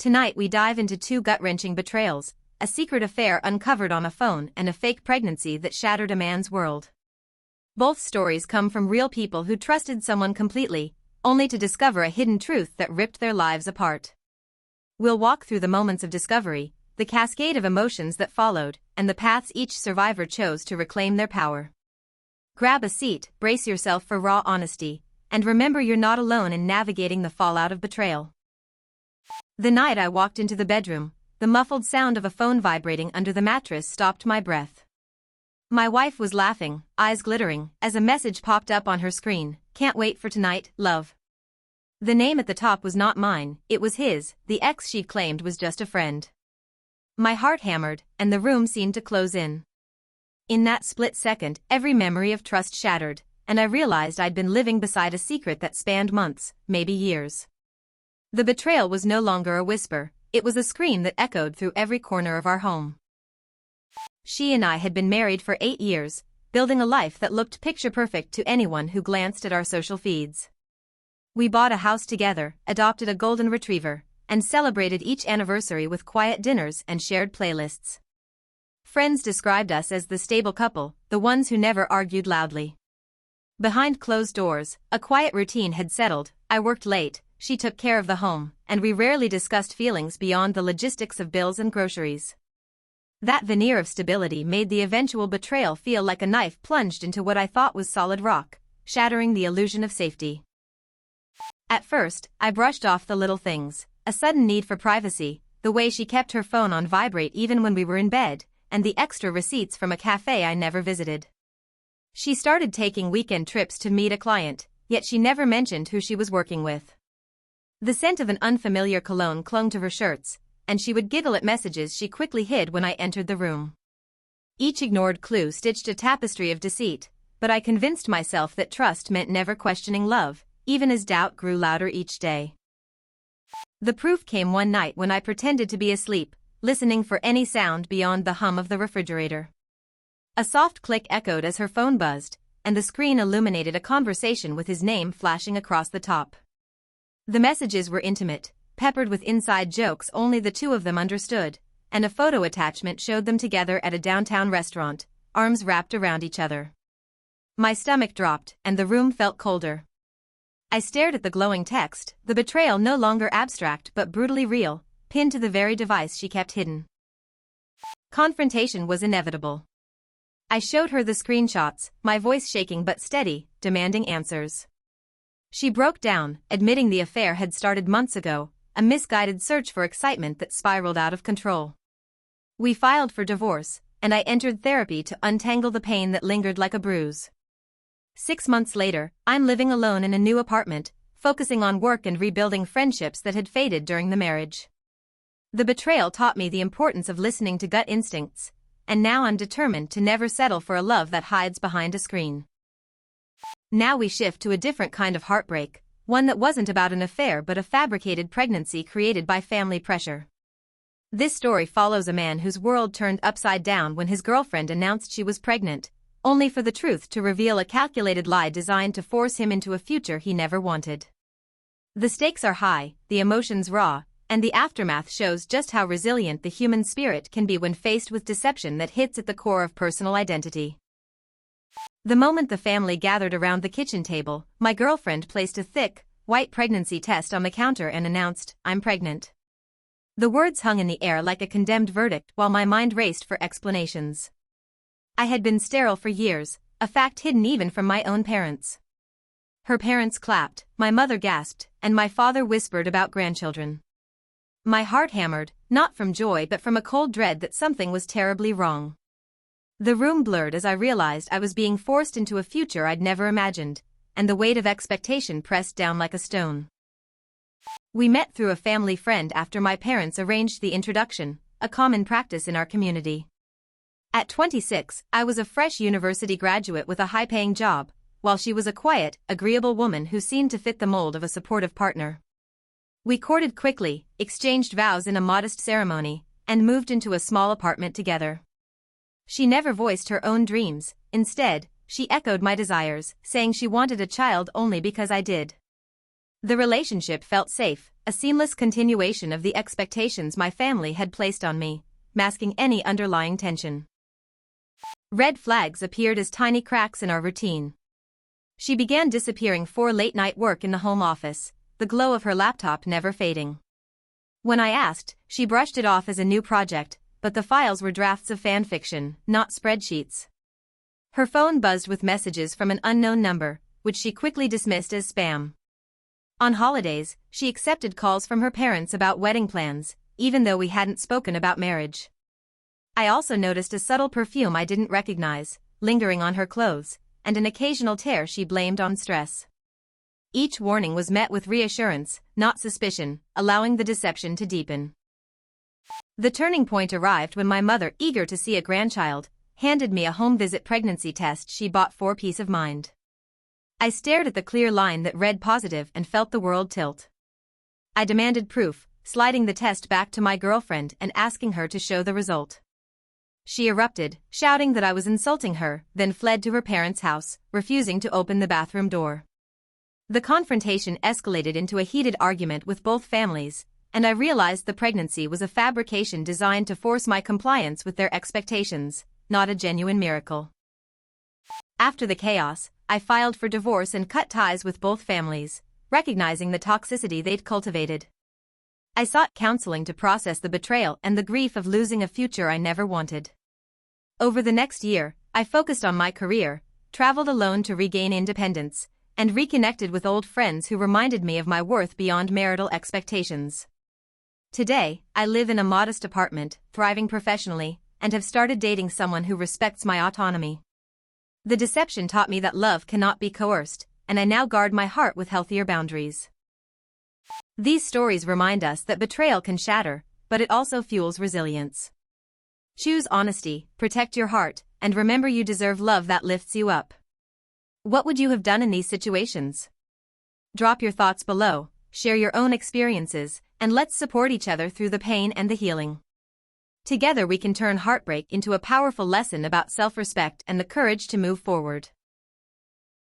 Tonight we dive into two gut-wrenching betrayals, a secret affair uncovered on a phone and a fake pregnancy that shattered a man's world. Both stories come from real people who trusted someone completely, only to discover a hidden truth that ripped their lives apart. We'll walk through the moments of discovery, the cascade of emotions that followed, and the paths each survivor chose to reclaim their power. Grab a seat, brace yourself for raw honesty, and remember you're not alone in navigating the fallout of betrayal. The night I walked into the bedroom, the muffled sound of a phone vibrating under the mattress stopped my breath. My wife was laughing, eyes glittering, as a message popped up on her screen. "Can't wait for tonight, love." The name at the top was not mine, it was his. The ex she'd claimed was just a friend. My heart hammered, and the room seemed to close in. In that split second, every memory of trust shattered, and I realized I'd been living beside a secret that spanned months, maybe years. The betrayal was no longer a whisper, it was a scream that echoed through every corner of our home. She and I had been married for 8 years, building a life that looked picture-perfect to anyone who glanced at our social feeds. We bought a house together, adopted a golden retriever, and celebrated each anniversary with quiet dinners and shared playlists. Friends described us as the stable couple, the ones who never argued loudly. Behind closed doors, a quiet routine had settled. I worked late, she took care of the home, and we rarely discussed feelings beyond the logistics of bills and groceries. That veneer of stability made the eventual betrayal feel like a knife plunged into what I thought was solid rock, shattering the illusion of safety. At first, I brushed off the little things, a sudden need for privacy, the way she kept her phone on vibrate even when we were in bed, and the extra receipts from a cafe I never visited. She started taking weekend trips to meet a client, yet she never mentioned who she was working with. The scent of an unfamiliar cologne clung to her shirts, and she would giggle at messages she quickly hid when I entered the room. Each ignored clue stitched a tapestry of deceit, but I convinced myself that trust meant never questioning love, even as doubt grew louder each day. The proof came one night when I pretended to be asleep, listening for any sound beyond the hum of the refrigerator. A soft click echoed as her phone buzzed, and the screen illuminated a conversation with his name flashing across the top. The messages were intimate, peppered with inside jokes only the two of them understood, and a photo attachment showed them together at a downtown restaurant, arms wrapped around each other. My stomach dropped, and the room felt colder. I stared at the glowing text, the betrayal no longer abstract but brutally real, pinned to the very device she kept hidden. Confrontation was inevitable. I showed her the screenshots, my voice shaking but steady, demanding answers. She broke down, admitting the affair had started months ago, a misguided search for excitement that spiraled out of control. We filed for divorce, and I entered therapy to untangle the pain that lingered like a bruise. 6 months later, I'm living alone in a new apartment, focusing on work and rebuilding friendships that had faded during the marriage. The betrayal taught me the importance of listening to gut instincts, and now I'm determined to never settle for a love that hides behind a screen. Now we shift to a different kind of heartbreak, one that wasn't about an affair but a fabricated pregnancy created by family pressure. This story follows a man whose world turned upside down when his girlfriend announced she was pregnant, only for the truth to reveal a calculated lie designed to force him into a future he never wanted. The stakes are high, the emotions raw, and the aftermath shows just how resilient the human spirit can be when faced with deception that hits at the core of personal identity. The moment the family gathered around the kitchen table, my girlfriend placed a thick, white pregnancy test on the counter and announced, "I'm pregnant." The words hung in the air like a condemned verdict while my mind raced for explanations. I had been sterile for years, a fact hidden even from my own parents. Her parents clapped, my mother gasped, and my father whispered about grandchildren. My heart hammered, not from joy but from a cold dread that something was terribly wrong. The room blurred as I realized I was being forced into a future I'd never imagined, and the weight of expectation pressed down like a stone. We met through a family friend after my parents arranged the introduction, a common practice in our community. At 26, I was a fresh university graduate with a high-paying job, while she was a quiet, agreeable woman who seemed to fit the mold of a supportive partner. We courted quickly, exchanged vows in a modest ceremony, and moved into a small apartment together. She never voiced her own dreams, instead, she echoed my desires, saying she wanted a child only because I did. The relationship felt safe, a seamless continuation of the expectations my family had placed on me, masking any underlying tension. Red flags appeared as tiny cracks in our routine. She began disappearing for late-night work in the home office, the glow of her laptop never fading. When I asked, she brushed it off as a new project, but the files were drafts of fan fiction, not spreadsheets. Her phone buzzed with messages from an unknown number, which she quickly dismissed as spam. On holidays, she accepted calls from her parents about wedding plans, even though we hadn't spoken about marriage. I also noticed a subtle perfume I didn't recognize, lingering on her clothes, and an occasional tear she blamed on stress. Each warning was met with reassurance, not suspicion, allowing the deception to deepen. The turning point arrived when my mother, eager to see a grandchild, handed me a home visit pregnancy test she bought for peace of mind. I stared at the clear line that read positive and felt the world tilt. I demanded proof, sliding the test back to my girlfriend and asking her to show the result. She erupted, shouting that I was insulting her, then fled to her parents' house, refusing to open the bathroom door. The confrontation escalated into a heated argument with both families, and I realized the pregnancy was a fabrication designed to force my compliance with their expectations, not a genuine miracle. After the chaos, I filed for divorce and cut ties with both families, recognizing the toxicity they'd cultivated. I sought counseling to process the betrayal and the grief of losing a future I never wanted. Over the next year, I focused on my career, traveled alone to regain independence, and reconnected with old friends who reminded me of my worth beyond marital expectations. Today, I live in a modest apartment, thriving professionally, and have started dating someone who respects my autonomy. The deception taught me that love cannot be coerced, and I now guard my heart with healthier boundaries. These stories remind us that betrayal can shatter, but it also fuels resilience. Choose honesty, protect your heart, and remember you deserve love that lifts you up. What would you have done in these situations? Drop your thoughts below, share your own experiences, and let's support each other through the pain and the healing. Together we can turn heartbreak into a powerful lesson about self-respect and the courage to move forward.